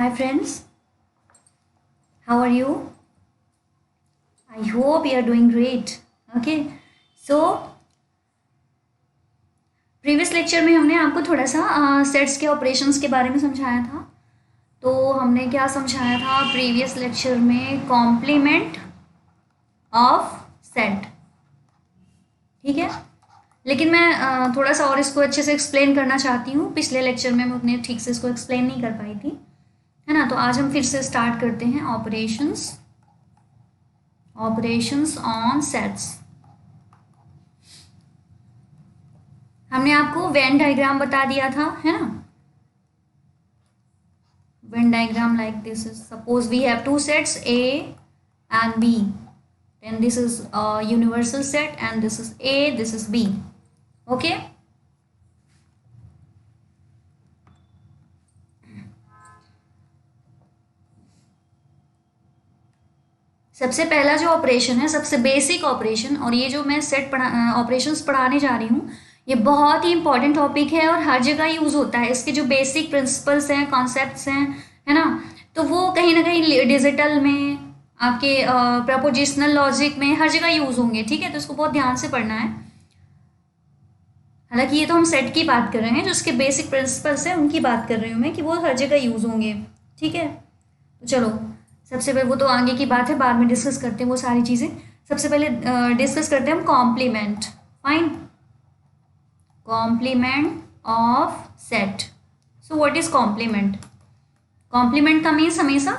Hi friends, how are you? I hope you are doing great. Okay, so previous lecture में हमने आपको थोड़ा सा सेट्स के ऑपरेशंस के बारे में समझाया था। तो हमने क्या समझाया था प्रीवियस लेक्चर में? Complement of set. ठीक है, लेकिन मैं थोड़ा सा और इसको अच्छे से एक्सप्लेन करना चाहती हूँ। पिछले लेक्चर में मैं उतने ठीक से इसको एक्सप्लेन नहीं कर पाई थी, है ना। तो आज हम फिर से स्टार्ट करते हैं ऑपरेशंस ऑन सेट्स। हमने आपको वेन डायग्राम बता दिया था, है ना। Venn diagram like this is, suppose we have two sets A and B, then this is a universal set and this is A, this is B. Okay, सबसे पहला जो ऑपरेशन है, सबसे बेसिक ऑपरेशन, और ये जो मैं सेट ऑपरेशंस पढ़ाने जा रही हूँ, ये बहुत ही इंपॉर्टेंट टॉपिक है और हर जगह यूज होता है। इसके जो बेसिक प्रिंसिपल्स हैं, कॉन्सेप्ट्स हैं, है ना, तो वो कहीं ना कहीं डिजिटल में, आपके प्रपोजिशनल लॉजिक में, हर जगह यूज होंगे। ठीक है, तो इसको बहुत ध्यान से पढ़ना है। हालांकि ये तो हम सेट की बात कर रहे हैं, जो उसके बेसिक प्रिंसिपल्स हैं उनकी बात कर रही हूँ मैं, कि वो हर जगह यूज होंगे। ठीक है, तो चलो सबसे पहले, वो तो आगे की बात है, बाद में डिस्कस करते हैं वो सारी चीज़ें। सबसे पहले डिस्कस करते हैं हम complement. Fine, complement of set. So what is complement? Complement का मीन्स हमेशा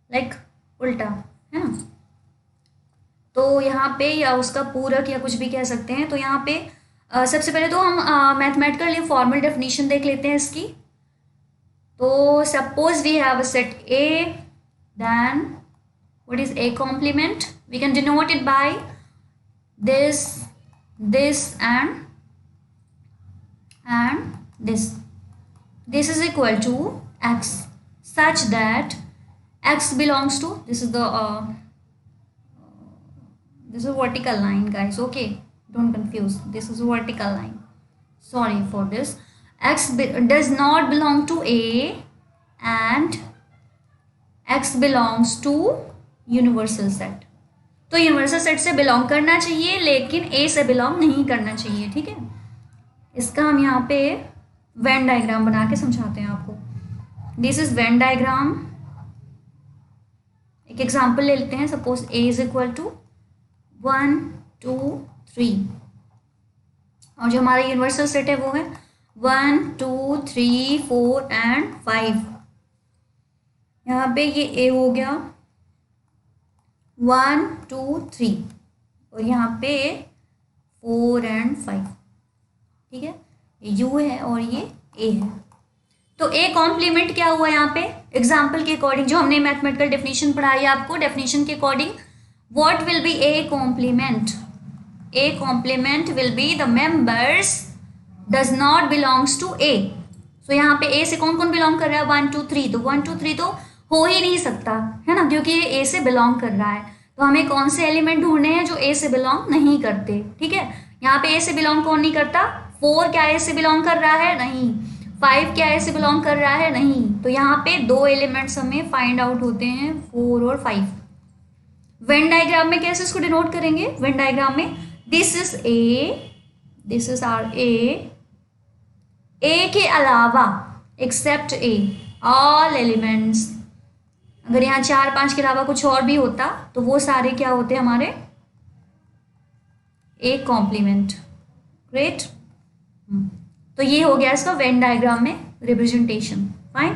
लाइक उल्टा, है ना। तो यहाँ पे, या उसका पूरक, या कुछ भी कह सकते हैं। तो यहाँ पे सबसे पहले तो हम मैथमेटिकल फॉर्मल डेफिनेशन देख लेते हैं इसकी। तो suppose we have a set A, then what is A complement? We can denote it by this, this and this. This is equal to X, such that X belongs to, this is the this is vertical line, guys. Okay, don't confuse, this is a vertical line, sorry for this. X does not belong to A and X belongs to universal set. तो universal set से belong करना चाहिए, लेकिन A से belong नहीं करना चाहिए। ठीक है, इसका हम यहाँ पे वेन डायग्राम बना के समझाते हैं आपको। This is Venn diagram. एक एग्जांपल ले लेते हैं। Suppose A is equal to 1 2 3, और जो हमारा यूनिवर्सल सेट है वो है 1 2 3 4 एंड 5। यहाँ पे ये A हो गया 1 2 3, और यहाँ पे 4 एंड 5। ठीक है, ये U है और ये A है। तो A कॉम्प्लीमेंट क्या हुआ यहाँ पे? एग्जाम्पल के अकॉर्डिंग, जो हमने मैथमेटिकल डेफिनेशन पढ़ाई आपको, डेफिनेशन के according what will be A complement? A complement will be the members does not belongs to A। So यहाँ पे A से कौन कौन बिलोंग कर रहा है? 1 2 3। तो 1 2 3 तो हो ही नहीं सकता, है ना, क्योंकि ये A से बिलोंग कर रहा है। तो हमें कौन से एलिमेंट ढूंढने हैं जो A से बिलोंग नहीं करते। ठीक है, यहाँ पे A से बिलोंग कौन नहीं करता? 4 क्या A से बिलोंग कर रहा है? नहीं। 5 क्या A से बिलोंग कर रहा है? नहीं। तो यहाँ पे 2 एलिमेंट्स हमें फाइंड आउट होते हैं, 4 और 5। वेन डायग्राम में कैसे इसको डिनोट करेंगे? वेन डायग्राम में this is A, this is are A के अलावा, एक्सेप्ट A, ऑल एलिमेंट्स। अगर यहाँ 4 5 के अलावा कुछ और भी होता तो वो सारे क्या होते हमारे? A complement. ग्रेट। तो ये हो गया इसका वेन डायग्राम में रिप्रेजेंटेशन। फाइन,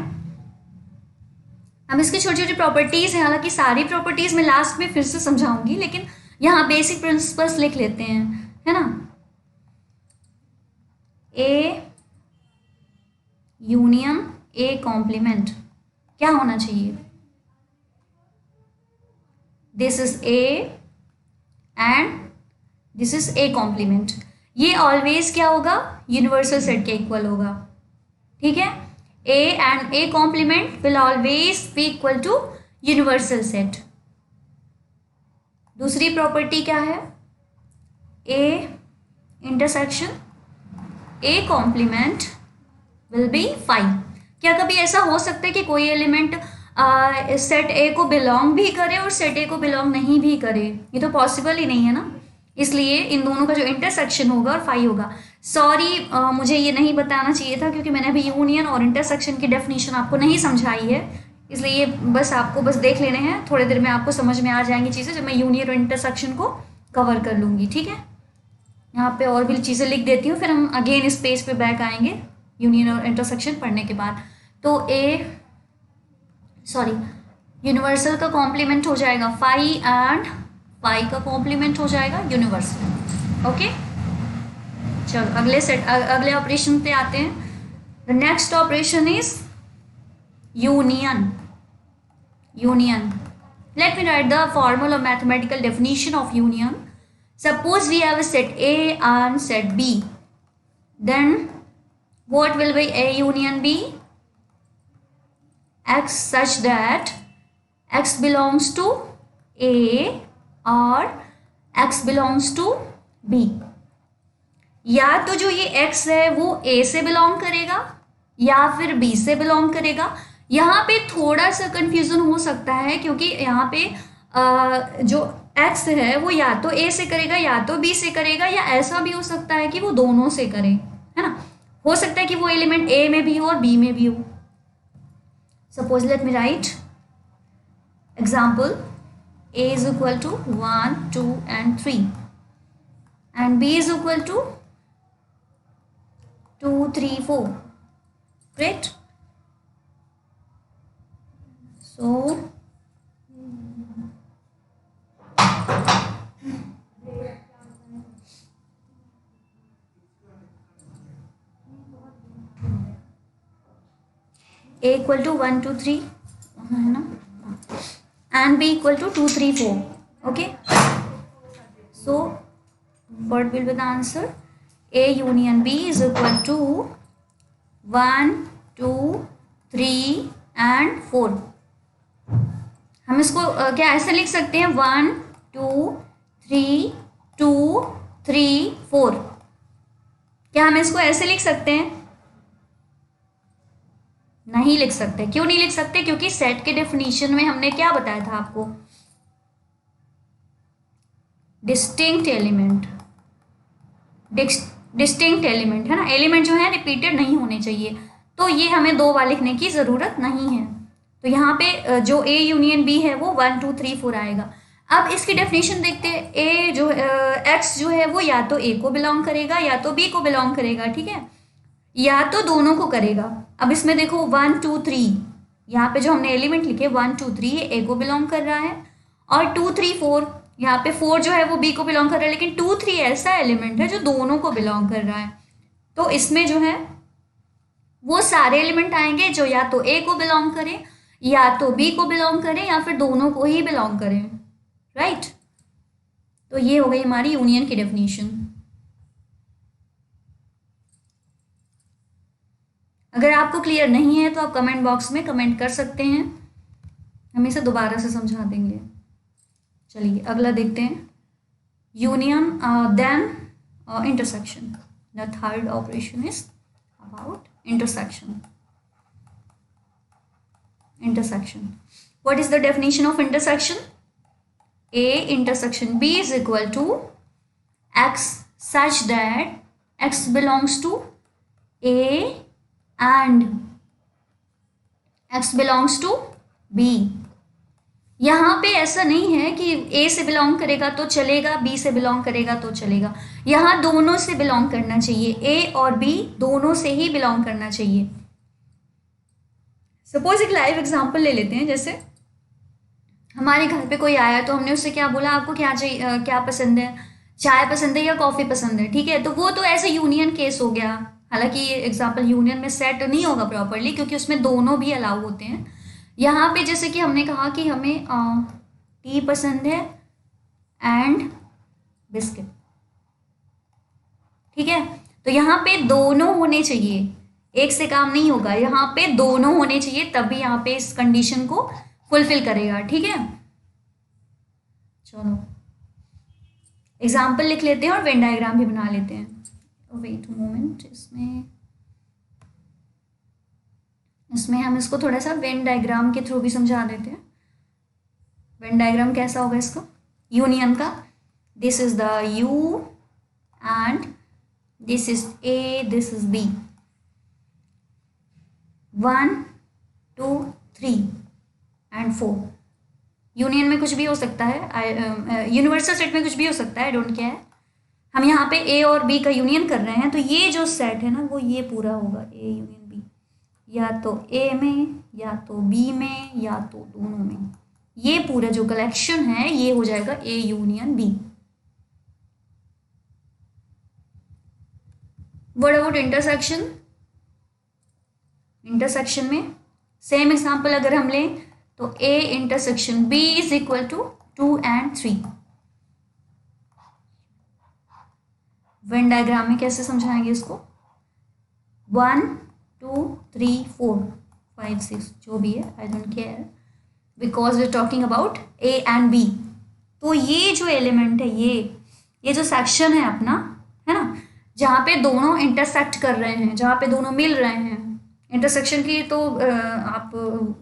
हम इसकी छोटी छोटी प्रॉपर्टीज हैं, हालांकि सारी प्रॉपर्टीज मैं लास्ट में फिर से समझाऊंगी, लेकिन यहाँ बेसिक प्रिंसिपल्स लिख लेते हैं, है ना। A यूनियन A कॉम्प्लीमेंट क्या होना चाहिए? This is A and this is A complement. ये ऑलवेज क्या होगा? यूनिवर्सल सेट के इक्वल होगा। ठीक है, A and A complement will always be equal to universal set. दूसरी प्रॉपर्टी क्या है? A intersection A complement will be 5। क्या कभी ऐसा हो सकता है कि कोई एलिमेंट सेट ए को बिलोंग भी करे और सेट ए को बिलोंग नहीं भी करे? ये तो पॉसिबल ही नहीं है ना। इसलिए इन दोनों का जो इंटरसेक्शन होगा और फाई होगा। सॉरी, मुझे ये नहीं बताना चाहिए था क्योंकि मैंने अभी यूनियन और इंटरसेक्शन की डेफिनेशन आपको नहीं समझाई है, इसलिए ये बस आपको बस देख लेने हैं। थोड़ी देर में आपको समझ में आ जाएंगी चीज़ें जब मैं यूनियन और इंटरसेक्शन को कवर कर लूँगी, ठीक है। यहाँ पे और भी चीज़ें लिख देती हूँ, फिर हम अगेन इस पेज पे बैक आएंगे यूनियन और इंटरसेक्शन पढ़ने के बाद। तो यूनिवर्सल का कॉम्प्लीमेंट हो जाएगा फाई एंड फाई का कॉम्प्लीमेंट हो जाएगा यूनिवर्सल। ओके, चलो अगले ऑपरेशन पे आते हैं। The next operation is union. Let me write the formal or mathematical definition of union. Suppose we have a set A and set B. Then what will be A union B? X such that X belongs to A or X belongs to B. या तो जो ये X है वो A से belong करेगा या फिर B से बिलोंग करेगा। यहाँ पे थोड़ा सा कंफ्यूजन हो सकता है क्योंकि यहाँ पे जो X है वो या तो A से करेगा या तो B से करेगा, या ऐसा भी हो सकता है कि वो दोनों से करे, है ना। हो सकता है कि वो एलिमेंट A में भी हो और B में भी हो। Suppose let me right example, A is equal to 1, 2 and 3 and B is equal to 2, 3, 4. Great. So A equal to 1, 2, 3 है ना, and B equal to 2, 3, 4. Okay. So what will be the answer? A union B is equal to 1, 2, 3 and 4. हम इसको क्या ऐसे लिख सकते हैं 1, 2, 3, 2, 3, 4। क्या हम इसको ऐसे लिख सकते हैं? नहीं लिख सकते। क्यों नहीं लिख सकते? क्योंकि सेट के डेफिनेशन में हमने क्या बताया था आपको, डिस्टिंक्ट एलिमेंट है ना। एलिमेंट जो है रिपीटेड नहीं होने चाहिए, तो ये हमें 2 बार लिखने की ज़रूरत नहीं है। तो यहाँ पे जो A यूनियन B है वो 1, 2, 3, 4 आएगा। अब इसकी डेफिनेशन देखते हैं। A जो X जो है वो या तो A को बिलोंग करेगा या तो B को बिलोंग करेगा, ठीक है, या तो दोनों को करेगा। अब इसमें देखो 1, 2, 3, यहाँ पे जो हमने एलिमेंट लिखे 1, 2, 3 ये A को बिलोंग कर रहा है, और 2, 3, 4 यहाँ पे 4 जो है वो B को बिलोंग कर रहा है, लेकिन 2, 3 ऐसा एलिमेंट है जो दोनों को बिलोंग कर रहा है। तो इसमें जो है वो सारे एलिमेंट आएंगे जो या तो A को बिलोंग करें या तो B को बिलोंग करें या फिर दोनों को ही बिलोंग करें, राइट। तो ये हो गई हमारी यूनियन की डेफिनेशन। अगर आपको क्लियर नहीं है तो आप कमेंट बॉक्स में कमेंट कर सकते हैं, हम इसे दोबारा से समझा देंगे। चलिए अगला देखते हैं, union then intersection. The third operation is about intersection. What is the definition of intersection? A intersection B is equal to X such that X belongs to A and X belongs to B. यहाँ पे ऐसा नहीं है कि A से belong करेगा तो चलेगा, B से बिलोंग करेगा तो चलेगा। यहाँ दोनों से बिलोंग करना चाहिए, A और B दोनों से ही बिलोंग करना चाहिए। सपोज एक लाइव एग्जांपल ले लेते हैं। जैसे हमारे घर पे कोई आया तो हमने उससे क्या बोला, आपको क्या चाहिए, क्या पसंद है, चाय पसंद है या कॉफ़ी पसंद है, ठीक है। तो वो तो ऐसे यूनियन केस हो गया। हालांकि ये एग्जाम्पल यूनियन में सेट नहीं होगा प्रॉपरली क्योंकि उसमें दोनों भी अलाउ होते हैं। यहाँ पे जैसे कि हमने कहा कि हमें टी पसंद है एंड बिस्किट, ठीक है। तो यहाँ पे दोनों होने चाहिए, एक से काम नहीं होगा, यहाँ पे दोनों होने चाहिए, तभी यहाँ पे इस कंडीशन को फुलफिल करेगा, ठीक है। चलो एग्जाम्पल लिख लेते हैं और वेन डायग्राम भी बना लेते हैं। वेट मोमेंट, इसमें इसमें हम इसको थोड़ा सा वेन डायग्राम के थ्रू भी समझा देते हैं। वेन डायग्राम कैसा होगा इसका, यूनियन का, this is the U and this is A, this is B, 1 2 3 and 4। Union में कुछ भी हो सकता है, यूनिवर्सल सेट में कुछ भी हो सकता है, आई डोंट केयर। हम यहाँ पे ए और बी का यूनियन कर रहे हैं, तो ये जो सेट है ना वो ये पूरा होगा, ए यूनियन बी, या तो ए में या तो बी में या तो दोनों में, ये पूरा जो कलेक्शन है ये हो जाएगा A union B. What about intersection? Intersection में सेम एग्जांपल अगर हम लें तो A intersection B is equal to 2 and 3। Venn diagram में कैसे समझाएंगे इसको, 1 2 3 4 5 6 जो भी है, I don't care, because we are talking about A and B. तो ये जो एलिमेंट है, ये जो सेक्शन है अपना, है ना, जहाँ पे दोनों इंटरसेक्ट कर रहे हैं, जहाँ पे दोनों मिल रहे हैं, इंटरसेक्शन की तो आप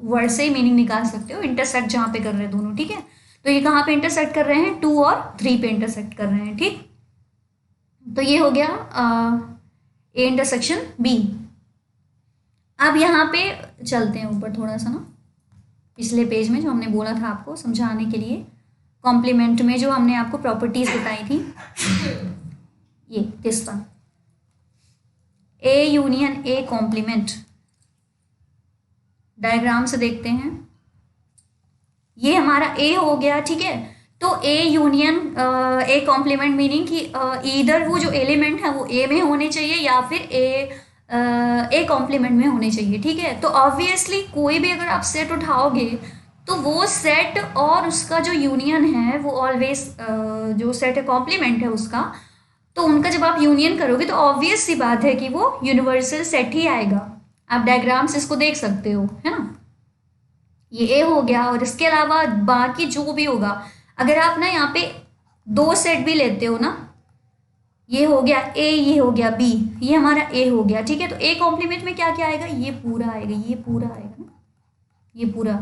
वर्ड से ही मीनिंग निकाल सकते हो, इंटरसेक्ट जहाँ पे कर रहे हैं दोनों, ठीक है। तो ये कहाँ पे इंटरसेक्ट कर रहे हैं, 2 और 3 पे इंटरसेक्ट कर रहे हैं, ठीक। तो ये हो गया ए इंटरसेक्शन बी। अब यहाँ पे चलते हैं ऊपर थोड़ा सा ना, पिछले पेज में जो हमने बोला था आपको समझाने के लिए, कॉम्प्लीमेंट में जो हमने आपको प्रॉपर्टीज बताई थी, ये this one, A union A complement. Diagram से देखते हैं, ये हमारा ए हो गया, ठीक है। तो A union A complement meaning कि इधर वो जो एलिमेंट है वो ए में होने चाहिए या फिर ए कॉम्प्लीमेंट में होने चाहिए, ठीक है। तो ऑब्वियसली कोई भी अगर आप सेट उठाओगे तो वो सेट और उसका जो यूनियन है वो ऑलवेज, जो सेट है कॉम्प्लीमेंट है उसका, तो उनका जब आप यूनियन करोगे तो ऑब्वियस सी बात है कि वो यूनिवर्सल सेट ही आएगा। आप डायग्राम से इसको देख सकते हो, है ना। ये ए हो गया, और इसके अलावा बाकी जो भी होगा, अगर आप ना यहाँ पे 2 सेट भी लेते हो ना, ये हो गया ए, ये हो गया बी, ये हमारा ए हो गया, ठीक है। तो ए कॉम्प्लीमेंट में क्या क्या आएगा, ये पूरा आएगा, ये पूरा आएगा ना, ये पूरा।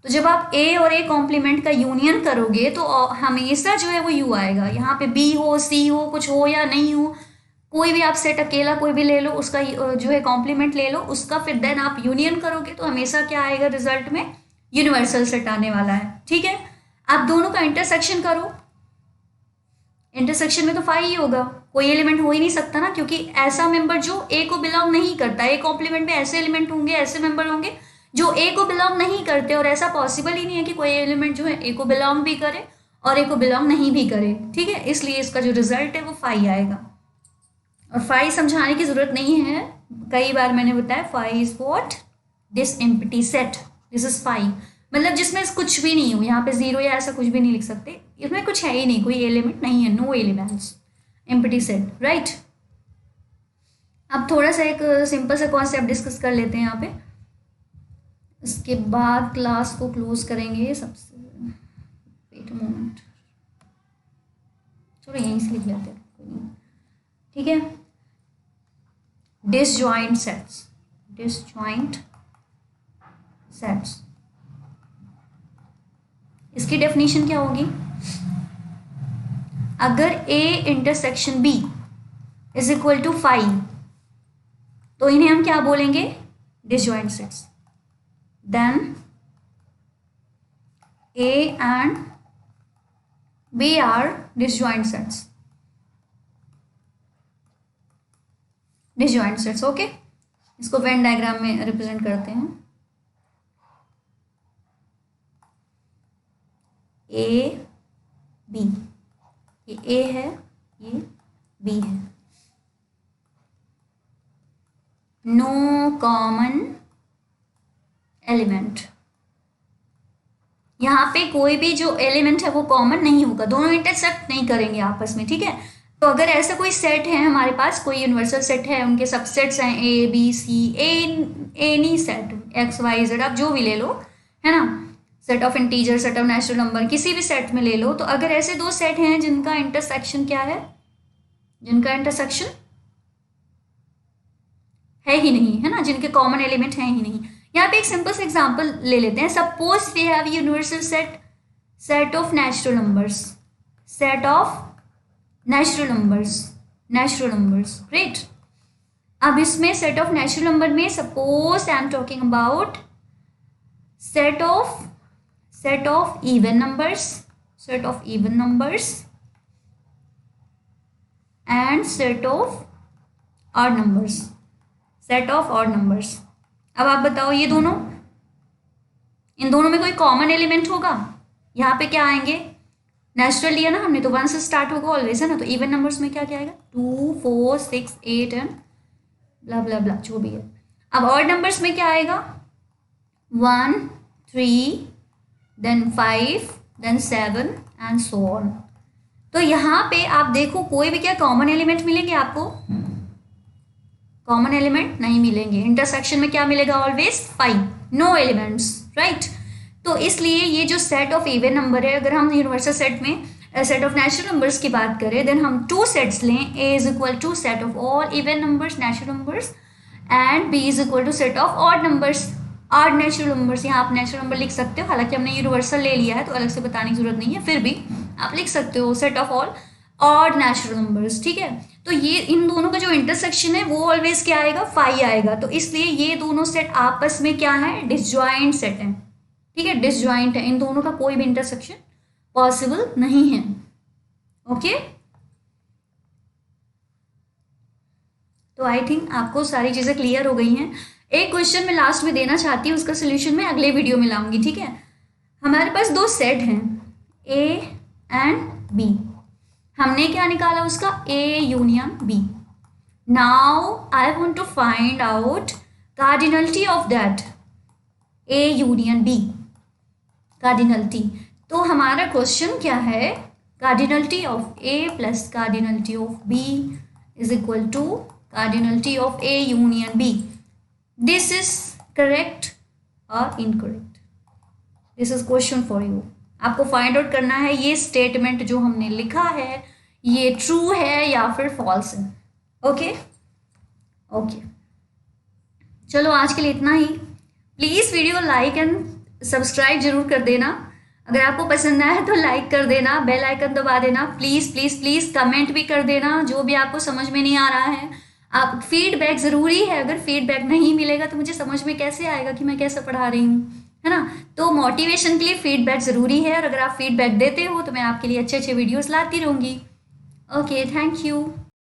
तो जब आप ए और ए कॉम्प्लीमेंट का यूनियन करोगे तो हमेशा जो है वो यू आएगा। यहाँ पे बी हो, सी हो, कुछ हो या नहीं हो, कोई भी आप सेट अकेला कोई भी ले लो, उसका जो है कॉम्प्लीमेंट ले लो उसका, फिर देन आप यूनियन करोगे तो हमेशा क्या आएगा रिजल्ट में, यूनिवर्सल सेट आने वाला है, ठीक है। आप दोनों का इंटरसेक्शन करो, इंटरसेक्शन में तो 5 ही होगा, कोई एलिमेंट हो ही नहीं सकता ना, क्योंकि ऐसा मेंबर जो ए को बिलोंग नहीं करता, ए कॉम्प्लीमेंट में ऐसे एलिमेंट होंगे, ऐसे मेंबर होंगे जो ए को बिलोंग नहीं करते, और ऐसा पॉसिबल ही नहीं है कि कोई एलिमेंट जो है ए को बिलोंग भी करे और ए को बिलोंग नहीं भी करे, ठीक है। इसलिए इसका जो रिजल्ट है वो 5 आएगा, और 5 समझाने की जरूरत नहीं है, कई बार मैंने बताया 5 is what, this empty set, this is 5, मतलब जिसमें कुछ भी नहीं हो, यहाँ पे 0 या ऐसा कुछ भी नहीं लिख सकते, इसमें कुछ है ही नहीं, कोई एलिमेंट नहीं है, no elements, empty set, right. अब थोड़ा सा एक सिंपल सा कॉन्सेप्ट डिस्कस कर लेते हैं यहाँ पे, इसके बाद क्लास को क्लोज करेंगे। सबसे वेट मोमेंट, चलो यहीं से लिख लेते हैं, ठीक है। डिसजॉइंट सेट्स, डिसजॉइंट सेट्स, इसकी डेफिनेशन क्या होगी, अगर A intersection B is equal to 5 तो इन्हें हम क्या बोलेंगे, disjoint sets. Then A and B are disjoint sets, disjoint sets, okay. इसको वेन डायग्राम में रिप्रेजेंट करते हैं, ए बी, ये ए है, ये बी है, नो कॉमन एलिमेंट, यहाँ पे कोई भी जो एलिमेंट है वो कॉमन नहीं होगा, दोनों इंटरसेक्ट नहीं करेंगे आपस में, ठीक है। तो अगर ऐसा कोई सेट है हमारे पास, कोई यूनिवर्सल सेट है, उनके सबसेट्स हैं A B C, any set X Y Z, आप जो भी ले लो, है ना, set of integer, set of natural number, किसी भी सेट में ले लो। तो अगर ऐसे 2 सेट हैं जिनका इंटरसेक्शन क्या है, जिनका इंटरसेक्शन है ही नहीं, है ना, जिनके कॉमन एलिमेंट हैं ही नहीं। यहाँ पे एक सिंपल सा एग्जांपल ले लेते हैं। Suppose we have universal set of natural numbers, set of natural numbers, great. अब इसमें सेट ऑफ नेचुरल नंबर में suppose I am talking about set of even numbers and set of odd numbers. अब आप बताओ ये दोनों, इन दोनों में कोई कॉमन एलिमेंट होगा? यहाँ पे क्या आएंगे? नेचुरल लिया ना हमने तो 1 से स्टार्ट होगा ऑलवेज, है ना। तो इवन नंबर्स में क्या क्या आएगा? 2, 4, 6, 8 एंड ब्ला ब्ला ब्ला जो भी है। अब ऑड नंबर्स में क्या आएगा? 1, 3, then 5, then 7 and so on. तो यहाँ पे आप देखो कोई भी क्या कॉमन एलिमेंट मिलेंगे आपको? कॉमन एलिमेंट नहीं मिलेंगे। इंटरसेक्शन में क्या मिलेगा? Always 5, no elements, right. तो इसलिए ये जो सेट ऑफ इवन नंबर है, अगर हम यूनिवर्सल सेट में सेट ऑफ नेचुरल नंबर्स की बात करें, देन हम 2 सेट्स लें। A is equal to set of all even numbers natural numbers and B is equal to set of odd numbers odd natural numbers. यहाँ आप natural number लिख सकते हो, हालांकि हमने यूनिवर्सल ले लिया है तो अलग से बताने की जरूरत नहीं है, फिर भी आप लिख सकते हो set of all odd natural numbers, ठीक है। तो ये इन दोनों का जो इंटरसेक्शन है वो ऑलवेज क्या आएगा? 5 आएगा। तो इसलिए ये दोनों सेट आपस में क्या है? डिसजॉइंट सेट है, ठीक है, डिसजॉइंट है। इन दोनों का कोई भी इंटरसेक्शन पॉसिबल नहीं है। ओके, तो आई थिंक आपको सारी चीजें क्लियर हो गई हैं। एक क्वेश्चन मैं लास्ट में देना चाहती हूँ, उसका सोल्यूशन मैं अगले वीडियो में लाऊंगी, ठीक है। हमारे पास 2 सेट हैं, ए एंड बी। हमने क्या निकाला उसका? A union B. Now I want to find out cardinality of that A union B, cardinality. तो हमारा क्वेश्चन क्या है? Cardinality of A plus cardinality of B is equal to cardinality of A union B. This is correct और incorrect? This is question for you. आपको find out करना है ये statement जो हमने लिखा है ये ट्रू है या फिर फॉल्स है। ओके ओके, चलो आज के लिए इतना ही। Please video like and subscribe जरूर कर देना। अगर आपको पसंद आया तो लाइक कर देना, बेल आइकन दबा देना, प्लीज़ प्लीज़ प्लीज़ कमेंट भी कर देना जो भी आपको समझ में नहीं आ रहा है। आप फीडबैक ज़रूरी है, अगर फीडबैक नहीं मिलेगा तो मुझे समझ में कैसे आएगा कि मैं कैसे पढ़ा रही हूँ, है ना। तो मोटिवेशन के लिए फीडबैक ज़रूरी है और अगर आप फीडबैक देते हो तो मैं आपके लिए अच्छे अच्छे वीडियोस लाती रहूँगी। Okay, thank you.